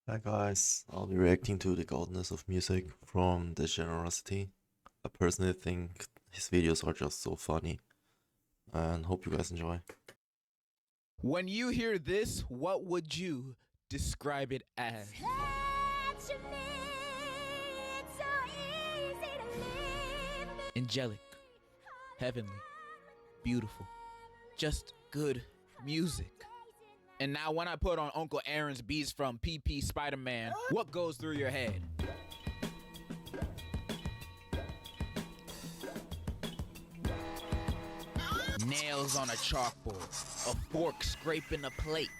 Hi guys, I'll be reacting to the GOATness of music from the generosity. I personally think his videos are just so funny and hope you guys enjoy. When you hear this, what would you describe it as? Angelic, heavenly, beautiful, just good music. And now when I put on Uncle Aaron's beats from PP Spider-Man, what goes through your head? Nails on a chalkboard, a fork scraping a plate,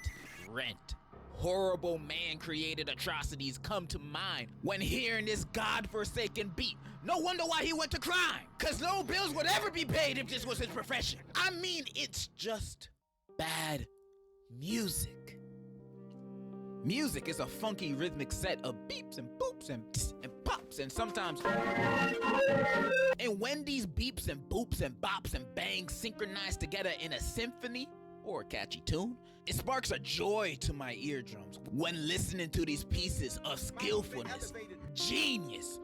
rent. Horrible man-created atrocities come to mind when hearing this godforsaken beat. No wonder why he went to crime, cause no bills would ever be paid if this was his profession. I mean, it's just bad music. Music is a funky rhythmic set of beeps and boops and tss and pops and sometimes. And when these beeps and boops and bops and bangs synchronize together in a symphony or a catchy tune, it sparks a joy to my eardrums when listening to these pieces of skillfulness, genius,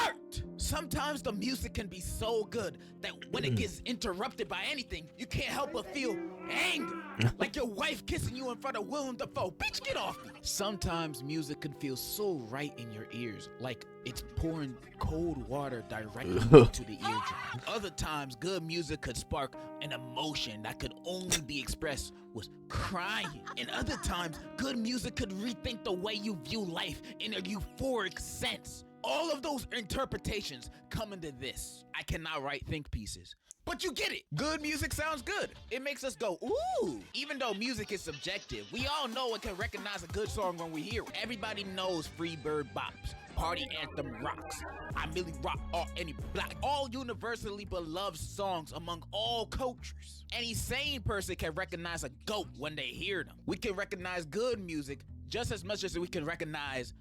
art. Sometimes the music can be so good that when it gets interrupted by anything, you can't help but feel anger. Like your wife kissing you in front of Willem Dafoe. Bitch, get off me. Sometimes music can feel so right in your ears, like it's pouring cold water directly into the eardrum. Other times, good music could spark an emotion that could only be expressed with crying. And other times, good music could rethink the way you view life in a euphoric sense. All of those interpretations come into this. I cannot write think pieces. But you get it. Good music sounds good. It makes us go, ooh. Even though music is subjective, we all know and can recognize a good song when we hear it. Everybody knows Free Bird bops. Party anthem rocks. I Millie Rock or any black. All universally beloved songs among all cultures. Any sane person can recognize a GOAT when they hear them. We can recognize good music just as much as we can recognize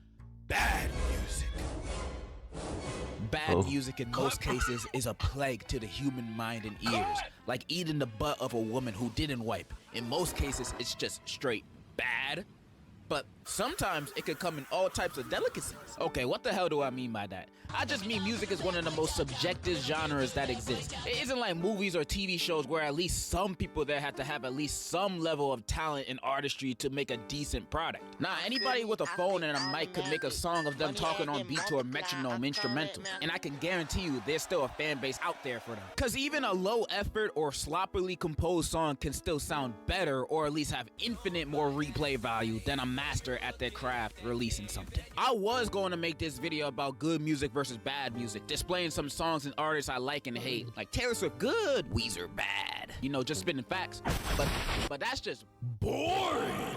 bad music. Bad music in most cases is a plague to the human mind and ears, like eating the butt of a woman who didn't wipe. In most cases, it's just straight bad. But sometimes it could come in all types of delicacies. Okay, what the hell do I mean by that? I just mean music is one of the most subjective genres that exist. It isn't like movies or TV shows where at least some people there have to have at least some level of talent and artistry to make a decent product. Now, anybody with a phone and a mic could make a song of them talking on beat to a metronome instrumental. And I can guarantee you there's still a fan base out there for them. Cause even a low effort or sloppily composed song can still sound better or at least have infinite more replay value than a master at their craft releasing something. I was going to make this video about good music versus bad music, displaying some songs and artists I like and hate, like Taylor Swift good, Weezer bad. You know, just spitting facts. But that's just boring.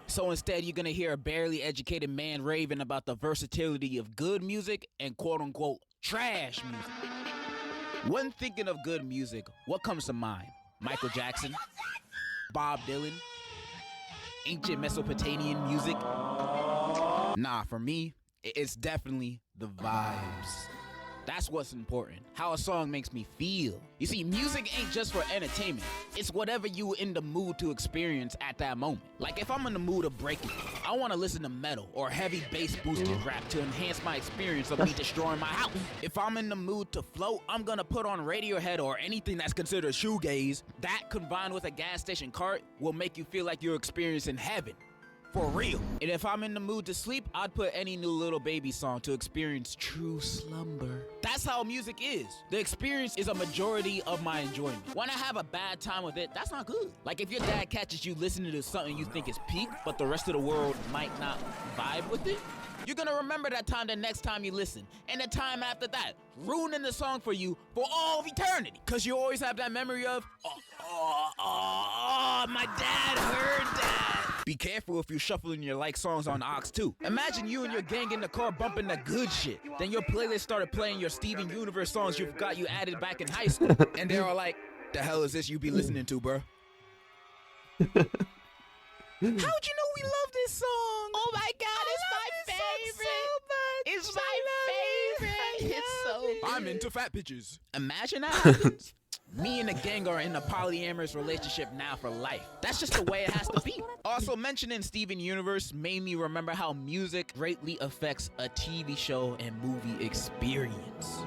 So instead, you're gonna hear a barely educated man raving about the versatility of good music and quote-unquote trash music. When thinking of good music, what comes to mind? Michael Jackson? Bob Dylan? Ancient Mesopotamian music? Nah, for me, it's definitely the vibes. That's what's important, how a song makes me feel. You see, music ain't just for entertainment. It's whatever you in the mood to experience at that moment. Like if I'm in the mood of breaking, I want to listen to metal or heavy bass boosted rap to enhance my experience of me destroying my house. If I'm in the mood to float, I'm gonna put on Radiohead or anything that's considered shoegaze. That combined with a gas station cart will make you feel like you're experiencing heaven. For real. And if I'm in the mood to sleep, I'd put any new Little Baby song to experience true slumber. That's how music is. The experience is a majority of my enjoyment. When I have a bad time with it, that's not good. Like if your dad catches you listening to something you think is peak, but the rest of the world might not vibe with it, you're gonna remember that time the next time you listen, and the time after that, ruining the song for you for all of eternity. Cause you always have that memory of, my dad heard that. Be careful if you're shuffling your like songs on aux too. Imagine you and your gang in the car bumping the good shit. Then your playlist started playing your Steven Universe songs you forgot you added back in high school. And they're all like, the hell is this you be listening to, bro? How'd you know we love this song? Oh my god, it's my favorite. So it's my favorite. It's so good. I'm into fat bitches. Imagine that happens. Me and the gang are in a polyamorous relationship now for life. That's just the way it has to be. Also, mentioning Steven Universe made me remember how music greatly affects a TV show and movie experience.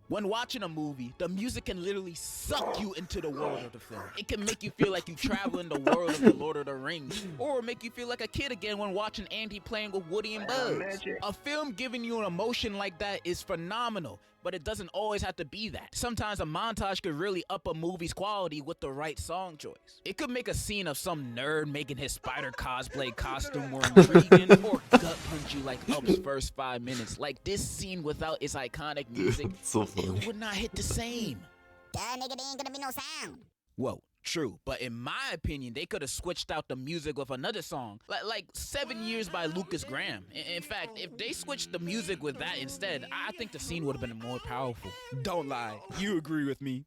When watching a movie, the music can literally suck you into the world of the film. It can make you feel like you travel in the world of the Lord of the Rings, or make you feel like a kid again when watching Andy playing with Woody and Buzz. A film giving you an emotion like that is phenomenal, but it doesn't always have to be that. Sometimes a montage could really up a movie's quality with the right song choice. It could make a scene of some nerd making his spider cosplay costume more intriguing, or gut punch you like Up's first 5 minutes. Like this scene without its iconic music, So funny. it would not hit the same. Duh, nigga, there ain't gonna be no sound. Whoa, true, but in my opinion, they could have switched out the music with another song, like 7 Years by Lucas Graham. In fact, if they switched the music with that instead, I think the scene would have been more powerful. Don't lie, you agree with me.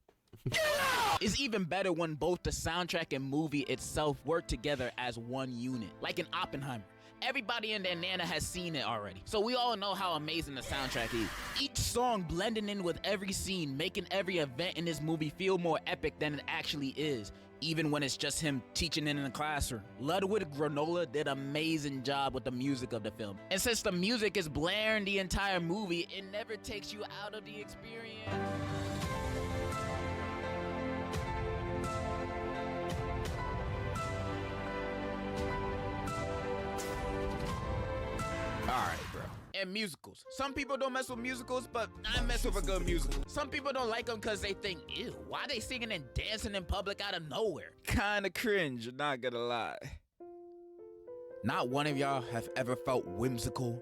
It's even better when both the soundtrack and movie itself work together as one unit, like in Oppenheimer. Everybody and their nana has seen it already, so we all know how amazing the soundtrack is. Each song blending in with every scene, making every event in this movie feel more epic than it actually is, even when it's just him teaching in the classroom. Ludwig Granola did an amazing job with the music of the film. And since the music is blaring the entire movie, it never takes you out of the experience. Alright, bro. And musicals. Some people don't mess with musicals, but I mess with a good musical. Some people don't like them because they think, ew, why they singing and dancing in public out of nowhere? Kinda cringe, not gonna lie. Not one of y'all have ever felt whimsical?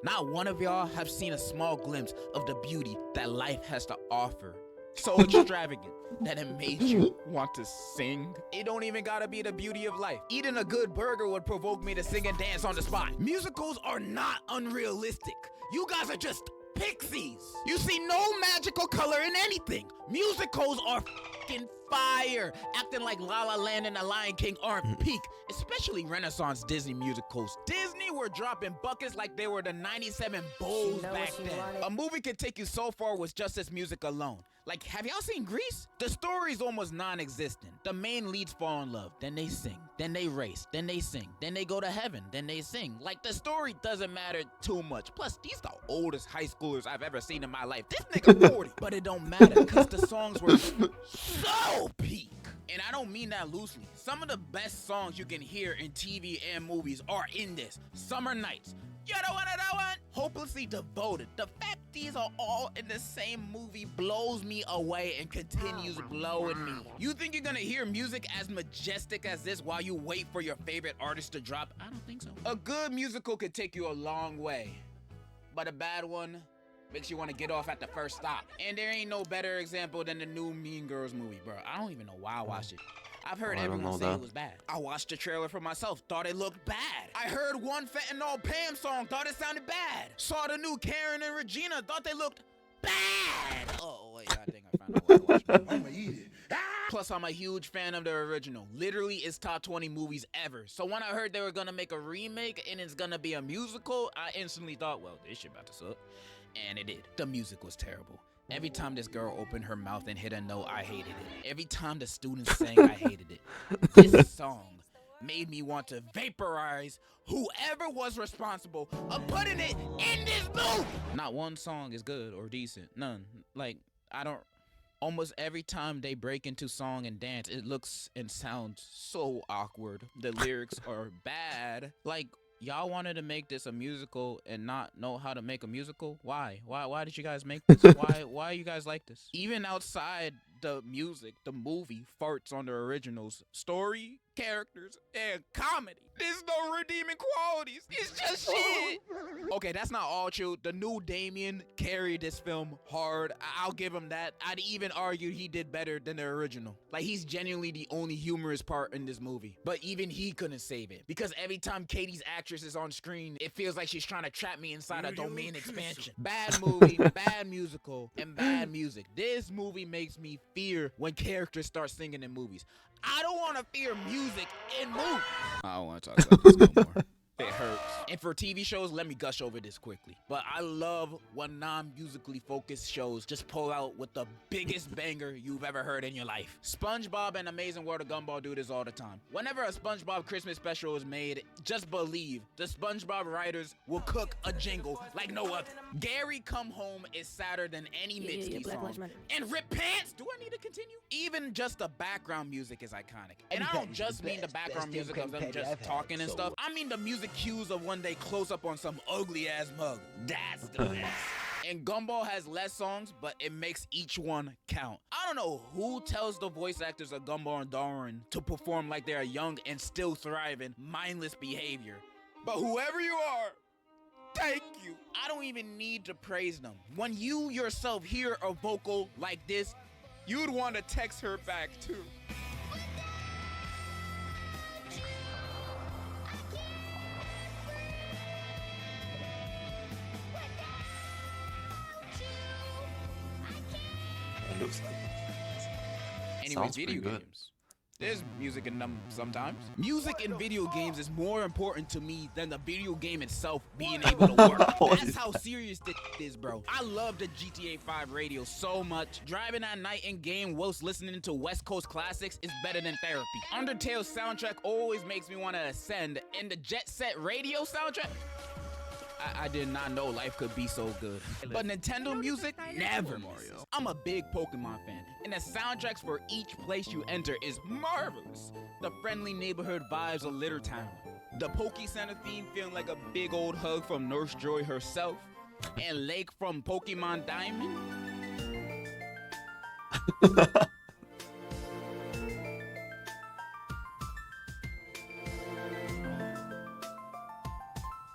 Not one of y'all have seen a small glimpse of the beauty that life has to offer? So extravagant that it made you want to sing? It don't even gotta be the beauty of life. Eating a good burger would provoke me to sing and dance on the spot. Musicals are not unrealistic. You guys are just pixies. You see no magical color in anything. Musicals are fucking fire. Acting like La La Land and The Lion King aren't peak, especially Renaissance Disney musicals. Disney were dropping buckets like they were the 97 Bulls back then. A movie could take you so far with just its music alone. Like, have y'all seen Grease? The story's almost non-existent. The main leads fall in love, then they sing, then they race, then they sing, then they go to heaven, then they sing. Like, the story doesn't matter too much. Plus, these the oldest high schoolers I've ever seen in my life. This nigga 40. But it don't matter, because the songs were so peak. And I don't mean that loosely. Some of the best songs you can hear in TV and movies are in this. Summer Nights. You don't want to know what? Hopelessly Devoted. The fact these are all in the same movie blows me away and continues blowing me. You think you're gonna hear music as majestic as this while you wait for your favorite artist to drop? I don't think so. A good musical could take you a long way, but a bad one makes you want to get off at the first stop. And there ain't no better example than the new Mean Girls movie, bro. I don't even know why I watched it. I've heard everyone say it was bad. I watched the trailer for myself, thought it looked bad. I heard one Fentanyl Pam song, thought it sounded bad. Saw the new Karen and Regina, thought they looked bad. Oh, wait, I think I found out what I watched. I'ma eat it. Plus, I'm a huge fan of the original. Literally, it's top 20 movies ever. So when I heard they were gonna make a remake and it's gonna be a musical, I instantly thought, well, this shit about to suck. And it did. The music was terrible. Every time this girl opened her mouth and hit a note, I hated it. Every time the students sang, I hated it. This song made me want to vaporize whoever was responsible of putting it in this movie. Not one song is good or decent. None. Like, I don't... Almost every time they break into song and dance, it looks and sounds so awkward. The lyrics are bad. Like, y'all wanted to make this a musical and not know how to make a musical? Why? Why did you guys make this? Why are you guys like this? Even outside the music, the movie farts on the original's story, characters, and comedy. There's no redeeming qualities. It's just shit. Okay, that's not all true. The new Damien carried this film hard. I'll give him that. I'd even argue he did better than the original. Like, he's genuinely the only humorous part in this movie. But even he couldn't save it. Because every time Katie's actress is on screen, it feels like she's trying to trap me inside a domain expansion. Bad movie, bad musical, and bad music. This movie makes me fear when characters start singing in movies. I don't want to fear music in movies. I don't want to talk about this no more. It hurts. And for TV shows, let me gush over this quickly. But I love when non-musically focused shows just pull out with the biggest banger you've ever heard in your life. SpongeBob and Amazing World of Gumball do this all the time. Whenever a SpongeBob Christmas special is made, just believe the SpongeBob writers will cook a jingle like no other. Gary Come Home is sadder than any Mitski song. And Rip Pants, do I need to continue? Even just the background music is iconic. And I don't just mean the background music of them just talking and stuff. I mean the music cues of when they close up on some ugly ass mug. That's the best. And Gumball has less songs, but it makes each one count. I don't know who tells the voice actors of Gumball and Darwin to perform like they're young and still thriving, mindless behavior. But whoever you are, thank you. I don't even need to praise them. When you yourself hear a vocal like this, you'd want to text her back too. It looks like Anyways, sounds video pretty good. games. There's music in them sometimes. Music in video games is more important to me than the video game itself being able to work. That's how serious this is, bro. I love the GTA 5 radio so much. Driving at night in game whilst listening to West Coast classics is better than therapy. Undertale's soundtrack always makes me want to ascend, and the Jet Set radio soundtrack, I did not know life could be so good. But Nintendo music, never. Mario. I'm a big Pokemon fan, and the soundtracks for each place you enter is marvelous. The friendly neighborhood vibes of Litter Town. The Poke Center theme feeling like a big old hug from Nurse Joy herself. And Lake from Pokemon Diamond.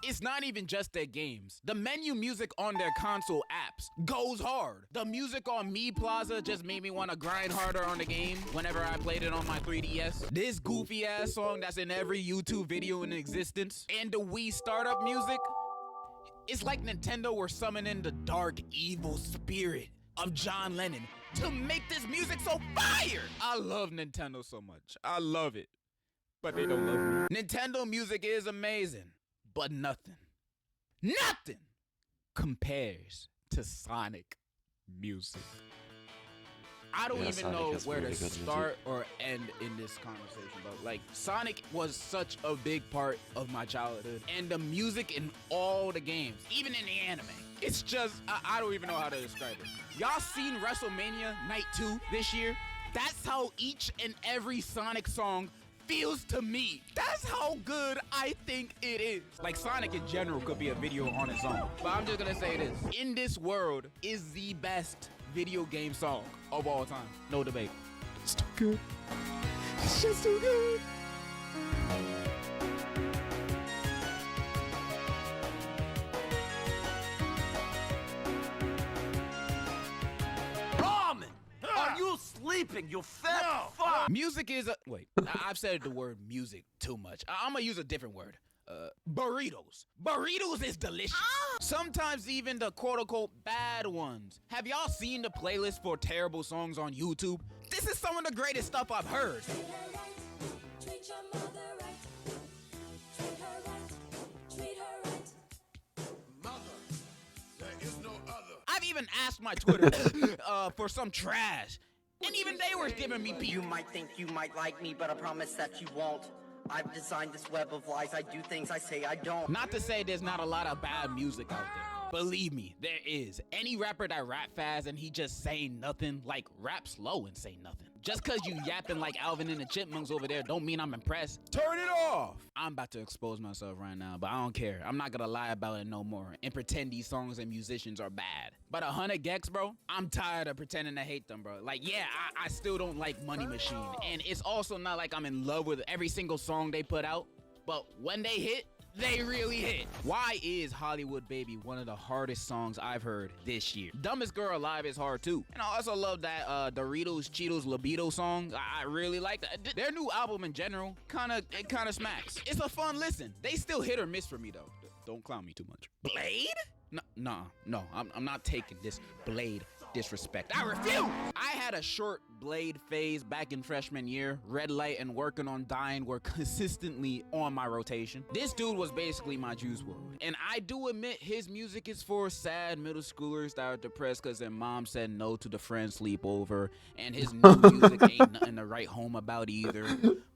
It's not even just their games. The menu music on their console apps goes hard. The music on Me Plaza just made me want to grind harder on the game whenever I played it on my 3DS. This goofy ass song that's in every YouTube video in existence. And the Wii startup music. It's like Nintendo were summoning the dark, evil spirit of John Lennon to make this music so fire. I love Nintendo so much. I love it. But they don't love me. Nintendo music is amazing. But nothing compares to Sonic music. I don't even Sonic know has where really to good start or end in this conversation, but like Sonic was such a big part of my childhood, and the music in all the games, even in the anime, it's just, I don't even know how to describe it. Y'all seen WrestleMania Night 2 this year? That's how each and every Sonic song feels to me. That's how good I think it is. Like Sonic in general could be a video on its own. But I'm just gonna say this. In This World is the best video game song of all time. No debate. It's too good. It's just too good. Are you sleeping, you fat fuck? Music is a... Wait, I've said the word music too much. I'm gonna use a different word. Burritos. Burritos is delicious. Sometimes even the quote-unquote bad ones. Have y'all seen the playlist for terrible songs on YouTube? This is some of the greatest stuff I've heard. Treat your mother right. Treat her right. Treat her right. Mother, there is no other. I've even asked my Twitter for some trash. And even they were giving me beef. You might think you might like me, but I promise that you won't. I've designed this web of lies. I do things I say I don't. Not to say there's not a lot of bad music out there. Believe me, there is. Any rapper that rap fast and he just saying nothing, like rap slow and say nothing. Just cause you yapping like Alvin and the Chipmunks over there don't mean I'm impressed. Turn it off! I'm about to expose myself right now, but I don't care. I'm not gonna lie about it no more and pretend these songs and musicians are bad. But 100 Gex, bro, I'm tired of pretending to hate them, bro. Like, yeah, I still don't like Money Machine. And it's also not like I'm in love with every single song they put out. But when they hit, they really hit. Why is Hollywood Baby one of the hardest songs I've heard this year? Dumbest Girl Alive is hard too. And I also love that Doritos Cheetos Libido song. I really like that. Their new album in general, it kinda smacks. It's a fun listen. They still hit or miss for me though. Don't clown me too much. Blade? No, I'm not taking this. Blade. disrespect. I refuse! I had a short blade phase back in freshman year. Red light and working on dying were consistently on my rotation. This dude was basically my Juice WRLD. And I do admit his music is for sad middle schoolers that are depressed because their mom said no to the friend sleepover. And his new music ain't nothing to write home about either.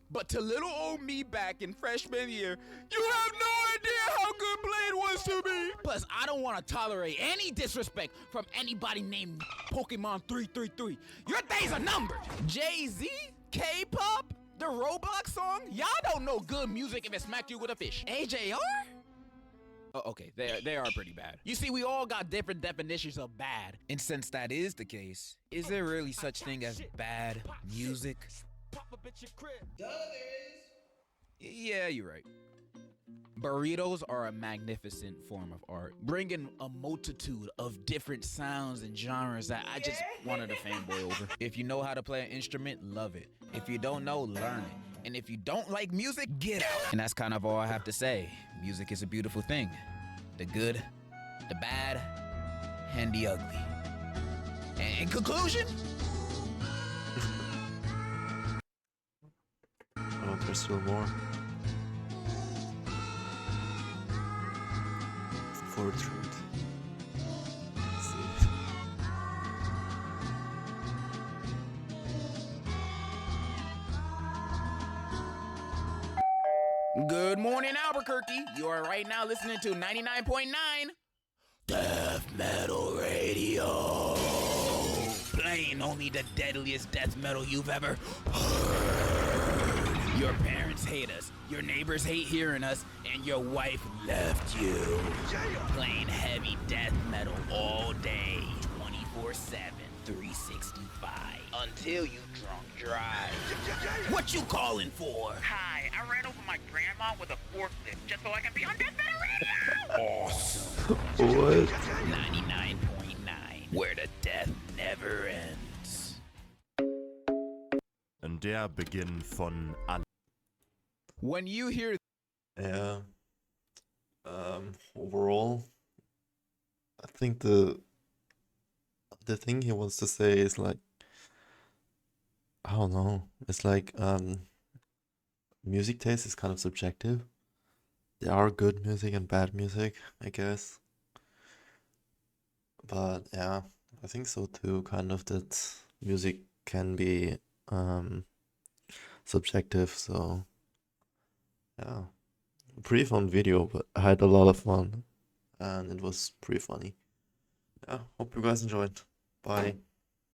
But to little old me back in freshman year, you have no idea how good Blade was to me. Plus, I don't want to tolerate any disrespect from anybody named Pokemon 333. Your days are numbered. Jay-Z? K-pop? The Roblox song? Y'all don't know good music if it smacked you with a fish. AJR? Oh, okay, they are pretty bad. You see, we all got different definitions of bad. And since that is the case, is there really such thing as bad music? Yeah, you're right. Burritos are a magnificent form of art, bringing a multitude of different sounds and genres that I just wanted to fanboy over. If you know how to play an instrument, love it. If you don't know, learn it. And if you don't like music, get out. And that's kind of all I have to say. Music is a beautiful thing. The good, the bad, and the ugly. And in conclusion, Oh, there's still more. For truth. Let's see. good morning, Albuquerque. You are right now listening to 99.9 Death Metal Radio. Playing only the deadliest death metal you've ever heard. Your parents hate us, your neighbors hate hearing us, and your wife left you. Playing heavy death metal all day, 24/7, 365, until you drunk drive. What you calling for? Hi, I ran over my grandma with a forklift just so I can be on Death Metal Radio! Awesome. What? 99.9, where the death never ends. Und der Beginn von allem. When you hear Yeah. Overall, I think the thing he wants to say is like, I don't know. It's like music taste is kind of subjective. There are good music and bad music, I guess. But yeah, I think so too. Kind of that music can be subjective. So yeah, pretty fun video, but I had a lot of fun, and it was pretty funny. Yeah, hope you guys enjoyed. Bye.